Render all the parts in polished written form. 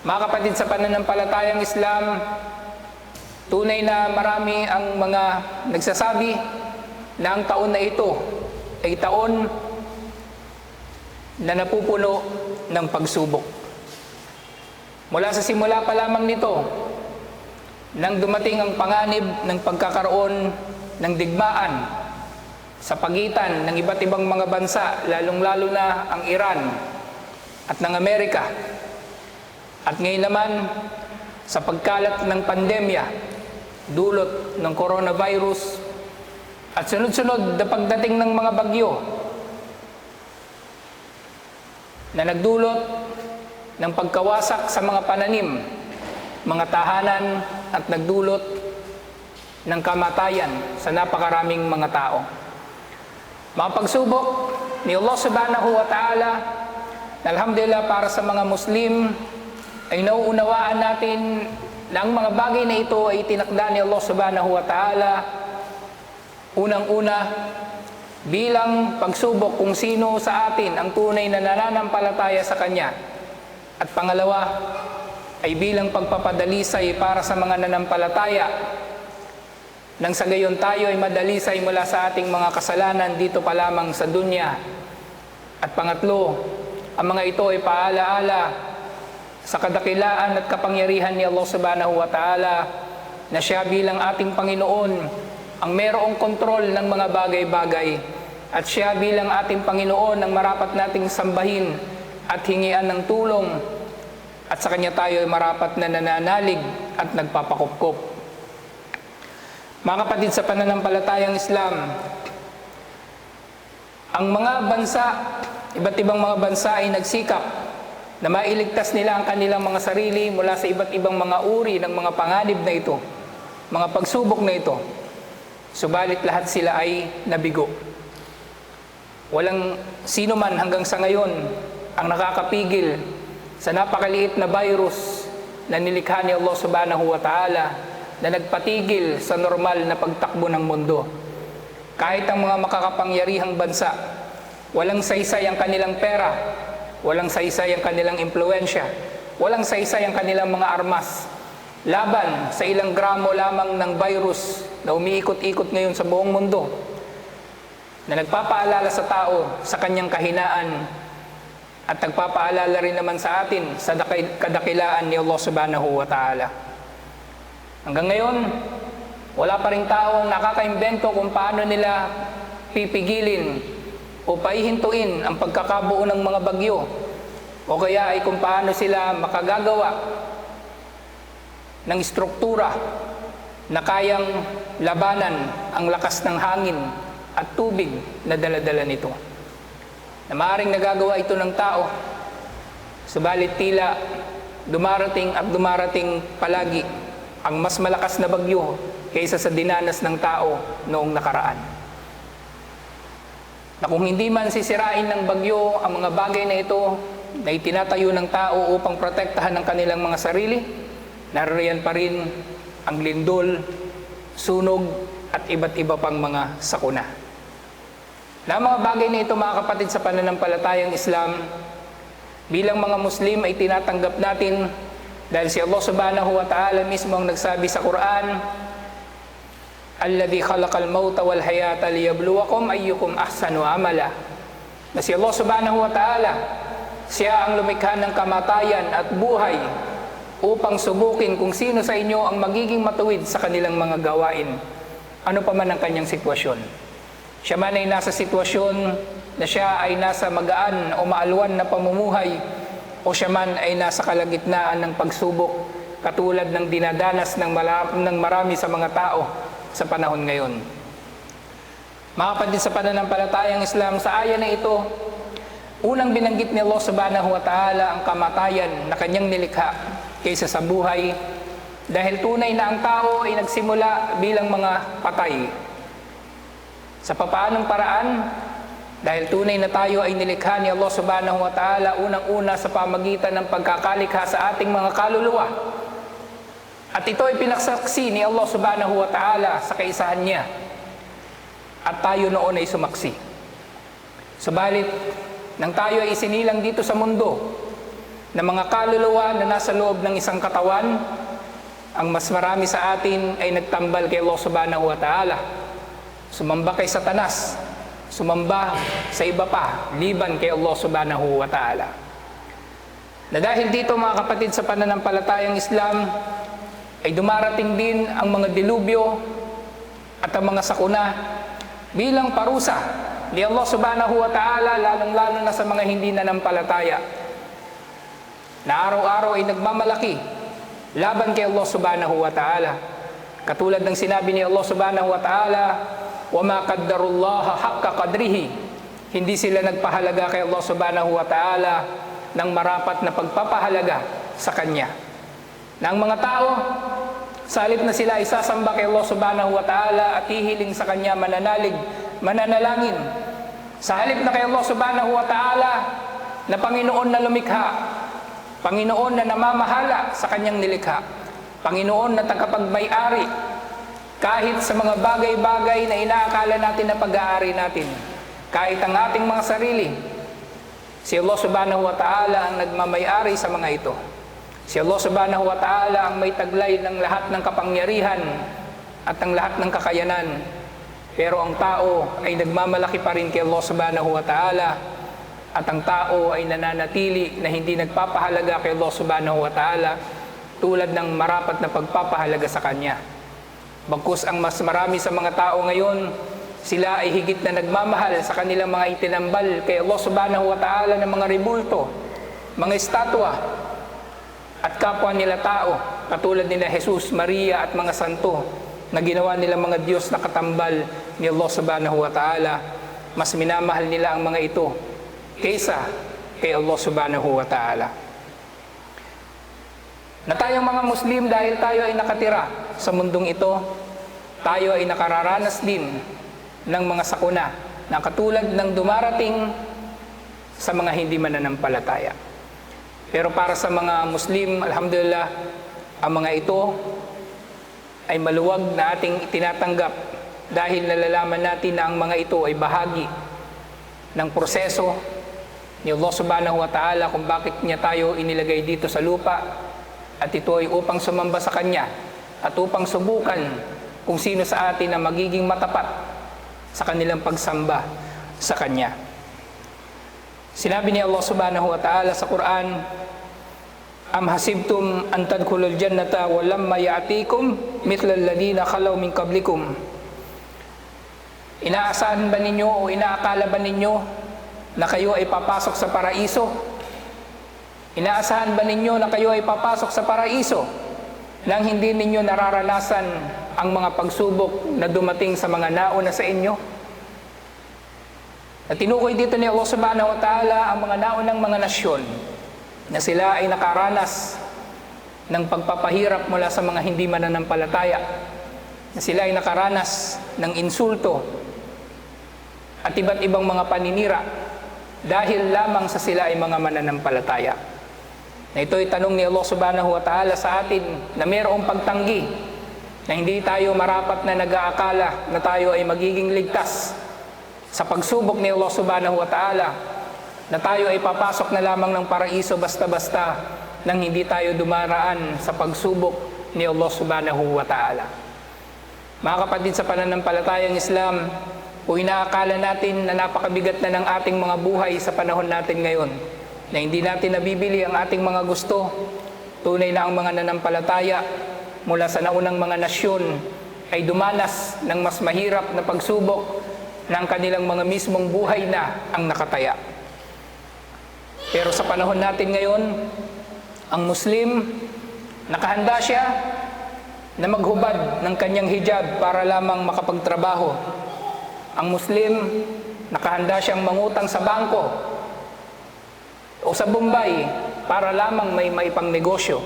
Mga kapatid sa pananampalatayang Islam, tunay na marami ang mga nagsasabi na ang taon na ito ay taon na napupuno ng pagsubok. Mula sa simula pa lamang nito, nang dumating ang panganib ng pagkakaroon ng digmaan sa pagitan ng iba't ibang mga bansa, lalong-lalo na ang Iran at ng Amerika, at ngayon naman sa pagkalat ng pandemya dulot ng coronavirus at sunod-sunod na pagdating ng mga bagyo na nagdulot ng pagkawasak sa mga pananim, mga tahanan, at nagdulot ng kamatayan sa napakaraming mga tao. Mga pagsubok ni Allah subhanahu wa ta'ala, alhamdulillah, para sa mga Muslim ay nauunawaan natin na ang mga bagay na ito ay tinakda ni Allah subhanahu wa ta'ala unang-una bilang pagsubok kung sino sa atin ang tunay na nananampalataya sa Kanya, at pangalawa ay bilang pagpapadalisay para sa mga nanampalataya nang sa gayon tayo ay madalisay mula sa ating mga kasalanan dito pa lamang sa dunya. At pangatlo, ang mga ito ay paalaala sa kadakilaan at kapangyarihan ni Allah subhanahu wa ta'ala na Siya bilang ating Panginoon ang mayroong kontrol ng mga bagay-bagay, at Siya bilang ating Panginoon ang marapat nating sambahin at hingian ng tulong, at sa Kanya tayo ay marapat na nananalig at nagpapakupkop. Mga kapatid sa pananampalatayang Islam, ang mga bansa, iba't ibang mga bansa ay nagsikap na mailigtas nila ang kanilang mga sarili mula sa iba't ibang mga uri ng mga panganib na ito, mga pagsubok na ito. Subalit lahat sila ay nabigo. Walang sino man hanggang sa ngayon ang nakakapigil sa napakaliit na virus na nilikha ni Allah subhanahu wa ta'ala na nagpatigil sa normal na pagtakbo ng mundo. Kahit ang mga makakapangyarihang bansa, walang saysay ang kanilang pera, walang saysay ang kanilang impluensya, walang saysay ang kanilang mga armas laban sa ilang gramo lamang ng virus na umiikot-ikot ngayon sa buong mundo, na nagpapaalala sa tao sa kanyang kahinaan at nagpapaalala rin naman sa atin sa kadakilaan ni Allah subhanahu wa ta'ala. Hanggang ngayon, wala pa ring taong nakakaimbento kung paano nila pipigilin o paihintuin ang pagkakabuo ng mga bagyo, o kaya ay kung paano sila makagagawa ng struktura na kayang labanan ang lakas ng hangin at tubig na dala-dala nito. Na maaaring nagagawa ito ng tao, subalit tila dumarating at dumarating palagi ang mas malakas na bagyo kaysa sa dinanas ng tao noong nakaraan. Na kung hindi man sisirain ng bagyo ang mga bagay na ito na itinatayo ng tao upang protektahan ang kanilang mga sarili, naririyan pa rin ang lindol, sunog, at iba't iba pang mga sakuna. Na mga bagay na ito, mga kapatid sa pananampalatayang Islam, bilang mga Muslim ay tinatanggap natin dahil si Allah subhanahu wa ta'ala mismo ang nagsabi sa Quran, alladhi khalaqal mauta wal hayata liyabluwakum ayyukum ahsanu amala. Na si Allah subhanahu wa ta'ala, Siya ang lumikha ng kamatayan at buhay upang subukin kung sino sa inyo ang magiging matuwid sa kanilang mga gawain, ano pa man ang kanyang sitwasyon. Siya man ay nasa sitwasyon na siya ay nasa magaan o maalwan na pamumuhay, o siya man ay nasa kalagitnaan ng pagsubok katulad ng dinadanas ng marami sa mga tao sa panahon ngayon. Mga kapatid sa pananampalatayang Islam, sa aya na ito, unang binanggit ni Allah subhanahu wa ta'ala ang kamatayan na kanyang nilikha kaysa sa buhay, dahil tunay na ang tao ay nagsimula bilang mga patay. Sa papaanong paraan? Dahil tunay na tayo ay nilikha ni Allah subhanahu wa ta'ala unang-una sa pamagitan ng pagkakalikha sa ating mga kaluluwa. At ito ay pinagsaksi ni Allah subhanahu wa ta'ala sa kaisahan niya. At tayo noon ay sumaksi. Subalit, nang tayo ay isinilang dito sa mundo, na mga kaluluwa na nasa loob ng isang katawan, ang mas marami sa atin ay nagtambal kay Allah subhanahu wa ta'ala. Sumamba kay Satanas, sumamba sa iba pa, liban kay Allah subhanahu wa ta'ala. Na dahil dito mga kapatid sa pananampalatayang Islam, ay dumarating din ang mga dilubyo at ang mga sakuna bilang parusa ni Allah subhanahu wa ta'ala, lalong-lalo na sa mga hindi nanampalataya, na araw-araw ay nagmamalaki laban kay Allah subhanahu wa ta'ala. Katulad ng sinabi ni Allah subhanahu wa ta'ala, وَمَا قَدَّرُ اللَّهَ حَقَّ قَدْرِهِ. Hindi sila nagpahalaga kay Allah subhanahu wa ta'ala ng marapat na pagpapahalaga sa Kanya. Na ang mga tao, sa halip na sila isasamba kay Allah subhanahu wa ta'ala at hihiling sa Kanya, mananalig, mananalangin, sa halip na kay Allah subhanahu wa ta'ala na Panginoon na lumikha, Panginoon na namamahala sa Kanyang nilikha, Panginoon na tagapagmay-ari kahit sa mga bagay-bagay na inaakala natin na pag-aari natin, kahit ang ating mga sarili, si Allah subhanahu wa ta'ala ang nagmamay-ari sa mga ito. Si Allah subhanahu wa ta'ala ang may taglay ng lahat ng kapangyarihan at ang lahat ng kakayanan. Pero ang tao ay nagmamalaki pa rin kay Allah subhanahu wa ta'ala, at ang tao ay nananatili na hindi nagpapahalaga kay Allah subhanahu wa ta'ala tulad ng marapat na pagpapahalaga sa Kanya. Bagkus ang mas marami sa mga tao ngayon, sila ay higit na nagmamahal sa kanilang mga itinambal kay Allah subhanahu wa ta'ala ng mga ribulto, mga estatwa, at kapwa nila tao, katulad nila Jesus, Maria at mga santo, na ginawa nila mga Diyos na katambal ni Allah subhanahu wa ta'ala. Mas minamahal nila ang mga ito kaysa kay Allah subhanahu wa ta'ala. Na tayong mga Muslim, dahil tayo ay nakatira sa mundong ito, tayo ay nakararanas din ng mga sakuna na katulad ng dumarating sa mga hindi mananampalataya. Pero para sa mga Muslim, alhamdulillah, ang mga ito ay maluwag na ating itinatanggap dahil nalalaman natin na ang mga ito ay bahagi ng proseso ni Allah subhanahu wa ta'ala kung bakit niya tayo inilagay dito sa lupa, at ito ay upang sumamba sa Kanya at upang subukan kung sino sa atin na magiging matapat sa kanilang pagsamba sa Kanya. Sinabi ni Allah subhanahu wa ta'ala sa Quran, Am hasibtum an tadkhulul jannata wa lamma ya'tikum mithla alladhina khalaw min qablikum. Inaasahan ba ninyo o inaakala ba ninyo na kayo ay papasok sa paraiso? Inaasahan ba ninyo na kayo ay papasok sa paraiso nang hindi ninyo nararanasan ang mga pagsubok na dumating sa mga nauna sa inyo? At tinukoy dito ni Allah subhanahu wa ta'ala ang mga naunang mga nasyon na sila ay nakaranas ng pagpapahirap mula sa mga hindi mananampalataya, na sila ay nakaranas ng insulto at iba't ibang mga paninira dahil lamang sa sila ay mga mananampalataya. Na ito ay tanong ni Allah subhanahu wa ta'ala sa atin na mayroong pagtanggi na hindi tayo marapat na nag-aakala na tayo ay magiging ligtas sa pagsubok ni Allah subhanahu wa ta'ala, na tayo ay papasok na lamang ng paraiso basta-basta nang hindi tayo dumaraan sa pagsubok ni Allah subhanahu wa ta'ala. Mga kapatid sa pananampalatayang Islam, kung inaakala natin na napakabigat na ng ating mga buhay sa panahon natin ngayon, na hindi natin nabibili ang ating mga gusto, tunay na ang mga nanampalataya mula sa naunang mga nasyon ay dumanas ng mas mahirap na pagsubok ng kanilang mga mismong buhay na ang nakataya. Pero sa panahon natin ngayon, ang Muslim, nakahanda siya na maghubad ng kanyang hijab para lamang makapagtrabaho. Ang Muslim, nakahanda siyang mangutang sa bangko o sa Bombay para lamang may maipang negosyo.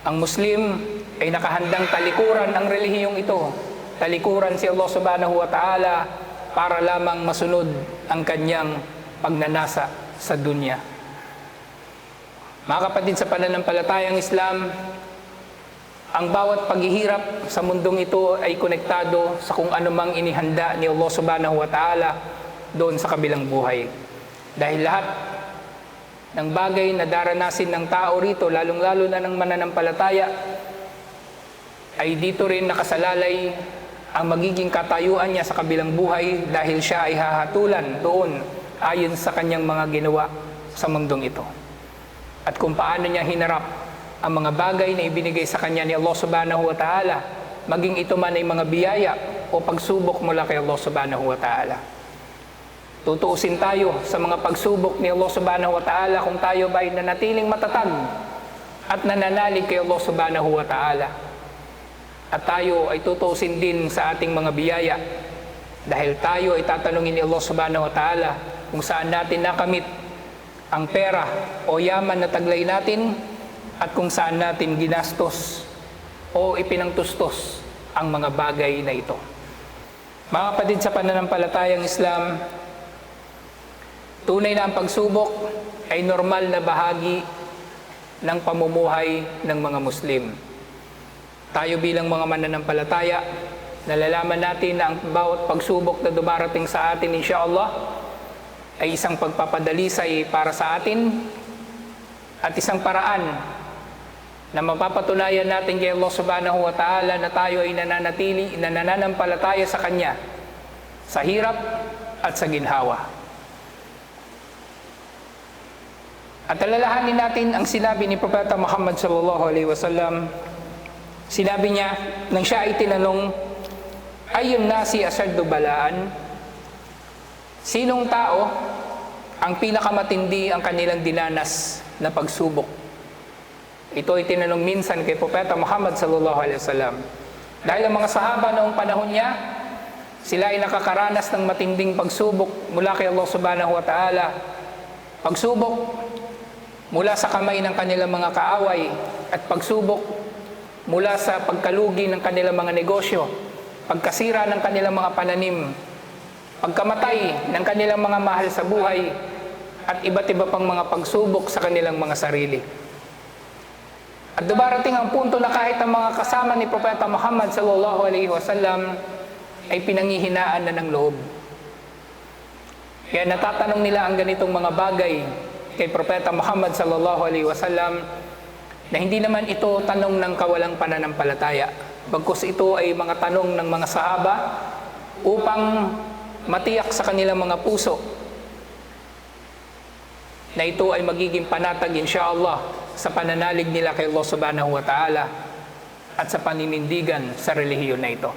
Ang Muslim ay nakahandang talikuran ang relihiyong ito, talikuran si Allah subhanahu wa ta'ala para lamang masunod ang kanyang pagnanasa sa dunya. Mga kapatid sa pananampalatayang Islam, ang bawat paghihirap sa mundong ito ay konektado sa kung anumang inihanda ni Allah subhanahu wa ta'ala doon sa kabilang buhay. Dahil lahat ng bagay na daranasin ng tao rito, lalong-lalo na ng mananampalataya, ay dito rin nakasalalay ang magiging katayuan niya sa kabilang buhay dahil siya ay hahatulan doon ayon sa kanyang mga ginawa sa mundong ito. At kung paano niya hinarap ang mga bagay na ibinigay sa kanya ni Allah subhanahu wa ta'ala, maging ito man ay mga biyaya o pagsubok mula kay Allah subhanahu wa ta'ala. Tutuusin tayo sa mga pagsubok ni Allah subhanahu wa ta'ala kung tayo ba ay nanatiling matatag at nananalig kay Allah subhanahu wa ta'ala. At tayo ay tutuusin din sa ating mga biyaya dahil tayo ay tatanungin ni Allah subhanahu wa ta'ala kung saan natin nakamit ang pera o yaman na taglay natin at kung saan natin ginastos o ipinangtustos ang mga bagay na ito. Mga kapatid sa pananampalatayang Islam, tunay na ang pagsubok ay normal na bahagi ng pamumuhay ng mga Muslim. Tayo bilang mga mananampalataya, nalalaman natin na ang bawat pagsubok na dumarating sa atin, insyaAllah, ay isang pagpapadalisay para sa atin at isang paraan na mapapatunayan natin kay Allah subhanahu wa ta'ala na tayo ay nananampalataya sa Kanya sa hirap at sa ginhawa. At alalahanin natin ang sinabi ni Propeta Muhammad sallallahu alaihi wasallam. Sinabi niya, nang siya ay tinanong, ayun nasi asaddu balaan? Sinong tao ang pinakamatindi ang kanilang dinanas na pagsubok? Ito ay tinanong minsan kay Propeta Muhammad sallallahu alaihi wasallam. Dahil ang mga sahaba noong panahon niya, sila ay nakakaranas ng matinding pagsubok mula kay Allah subhanahu wa ta'ala. Pagsubok mula sa kamay ng kanilang mga kaaway at pagsubok mula sa pagkalugi ng kanilang mga negosyo, pagkasira ng kanilang mga pananim, pagkamatay ng kanilang mga mahal sa buhay, at iba't iba pang mga pagsubok sa kanilang mga sarili. At dumarating ang punto na kahit ang mga kasama ni Propeta Muhammad sallallahu alaihi wasallam ay pinanghihinaan na ng loob. Kaya natatanong nila ang ganitong mga bagay kay Propeta Muhammad sallallahu alaihi wasallam na hindi naman ito tanong ng kawalang pananampalataya. Bagkus ito ay mga tanong ng mga sahaba upang matiyak sa kanilang mga puso na ito ay magiging panatag insyaAllah sa pananalig nila kay Allah subhanahu wa ta'ala at sa paninindigan sa relihiyon na ito.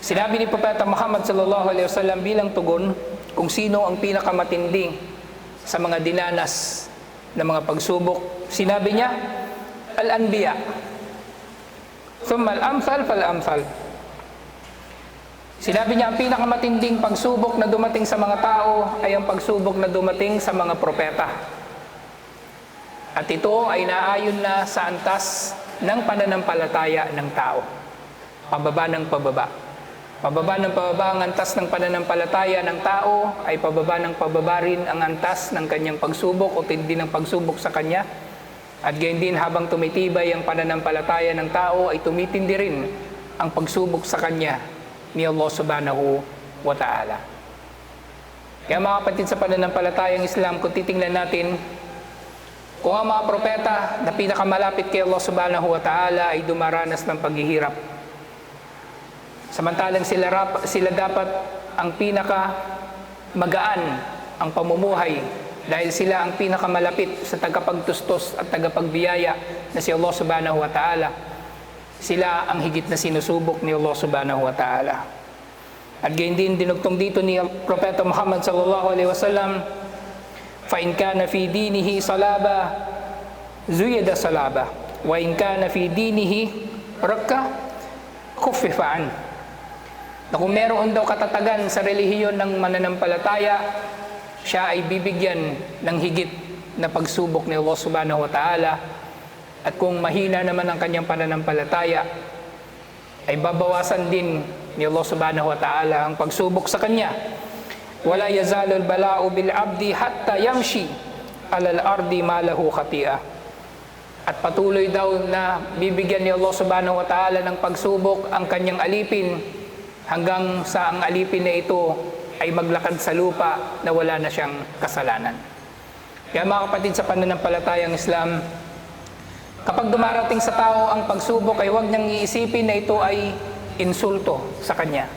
Sinabi ni Propeta Muhammad sallallahu alaihi wasallam bilang tugon kung sino ang pinakamatindi sa mga dinanas na mga pagsubok. Sinabi niya, al-anbiya, thumma al-amthal fal-amthal. Sinabi niya, ang pinakamatinding pagsubok na dumating sa mga tao ay ang pagsubok na dumating sa mga propeta. At ito ay naayon na sa antas ng pananampalataya ng tao. Pababa ng pababa. Pababa ng pababa ang antas ng pananampalataya ng tao, ay pababa ng pababa rin ang antas ng kanyang pagsubok o tindi ng pagsubok sa kanya. At gayon din habang tumitibay ang pananampalataya ng tao, ay tumitindi rin ang pagsubok sa kanya ni Allah subhanahu wa ta'ala. Kaya mga kapatid sa pananampalatayang Islam, kung titingnan natin, kung ang mga propeta na pinakamalapit kay Allah subhanahu wa ta'ala ay dumaranas ng paghihirap, samantalang sila dapat ang pinaka magaan ang pamumuhay dahil sila ang pinakamalapit sa tagapagtustos at tagapagbiyaya na si Allah subhanahu wa ta'ala. Sila ang higit na sinusubok ni Allah subhanahu wa ta'ala. At gayon din dinugtong dito ni Propeta Muhammad sallallahu alaihi wasallam, fa in kana fi dinihi salaba zuyida salaba wa in kana fi dinihi rakka khuffifa an. Na kung meron daw katatagan sa relihiyon ng mananampalataya, siya ay bibigyan ng higit na pagsubok ni Allah subhanahu wa ta'ala. At kung mahina naman ang kanyang pananampalataya, ay babawasan din ni Allah subhanahu wa ta'ala ang pagsubok sa kanya. Wala yazalu al-bala'u bil abdi hatta yamshi alal ardi ma lahu khati'ah. At patuloy daw na bibigyan ni Allah subhanahu wa ta'ala ng pagsubok ang kanyang alipin hanggang sa ang alipin na ito ay maglakad sa lupa na wala na siyang kasalanan. Kaya mga kapatid sa pananampalatayang Islam, kapag dumarating sa tao ang pagsubok ay huwag niyang iisipin na ito ay insulto sa kanya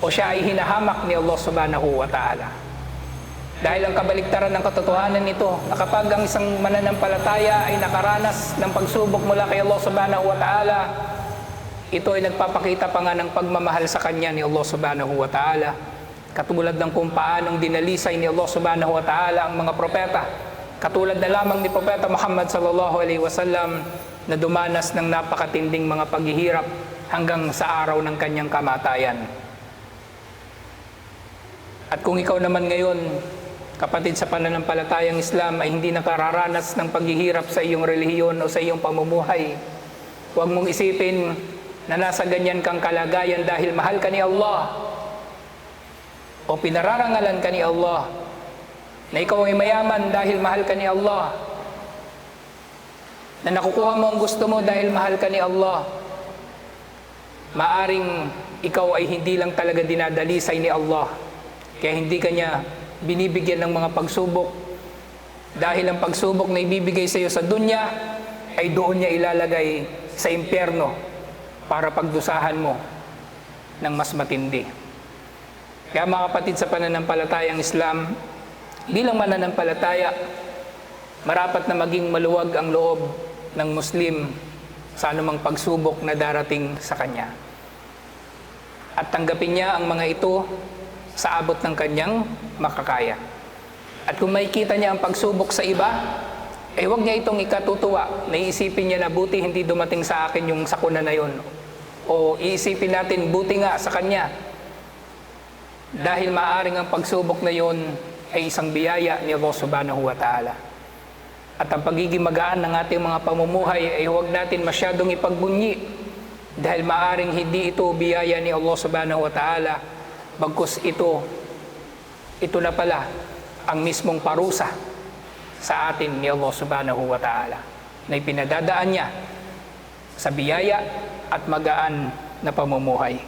o siya ay hinahamak ni Allah subhanahu wa ta'ala. Dahil ang kabaligtaran ng katotohanan nito na kapag ang isang mananampalataya ay nakaranas ng pagsubok mula kay Allah subhanahu wa ta'ala, ito ay nagpapakita pa nga ng pagmamahal sa kanya ni Allah subhanahu wa ta'ala. Katulad ng kung paanong dinalisay ni Allah subhanahu wa ta'ala ang mga propeta. Katulad na lamang ni Propeta Muhammad sallallahu alaihi wasallam na dumanas ng napakatinding mga paghihirap hanggang sa araw ng kanyang kamatayan. At kung ikaw naman ngayon, kapatid sa pananampalatayang Islam, ay hindi nakararanas ng paghihirap sa iyong relihiyon o sa iyong pamumuhay, huwag mong isipin na nasa ganyan kang kalagayan dahil mahal ka ni Allah o pinararangalan ka ni Allah, na ikaw ay mayaman dahil mahal ka ni Allah, na nakukuha mo ang gusto mo dahil mahal ka ni Allah. Maaring ikaw ay hindi lang talaga dinadalisay ni Allah, kaya hindi ka niya binibigyan ng mga pagsubok dahil ang pagsubok na ibibigay sa iyo sa dunya ay doon niya ilalagay sa impyerno para pagdusahan mo ng mas matindi. Kaya mga kapatid sa pananampalatayang Islam, bilang mananampalataya, marapat na maging maluwag ang loob ng Muslim sa anumang pagsubok na darating sa kanya. At tanggapin niya ang mga ito sa abot ng kanyang makakaya. At kung makikita niya ang pagsubok sa iba, ay huwag niya itong ikatutuwa. Naiisipin niya na buti hindi dumating sa akin yung sakuna na yun. O iisipin natin buti nga sa kanya. Dahil maaring ang pagsubok na yun ay isang biyaya ni Allah subhanahu wa ta'ala. At ang pagiging magaan ng ating mga pamumuhay ay huwag natin masyadong ipagbunyi. Dahil maaring hindi ito biyaya ni Allah subhanahu wa ta'ala, bagkus ito na pala ang mismong parusa sa atin ni Allah subhanahu wa ta'ala na ipinadadaan niya sa biyaya at magaan na pamumuhay.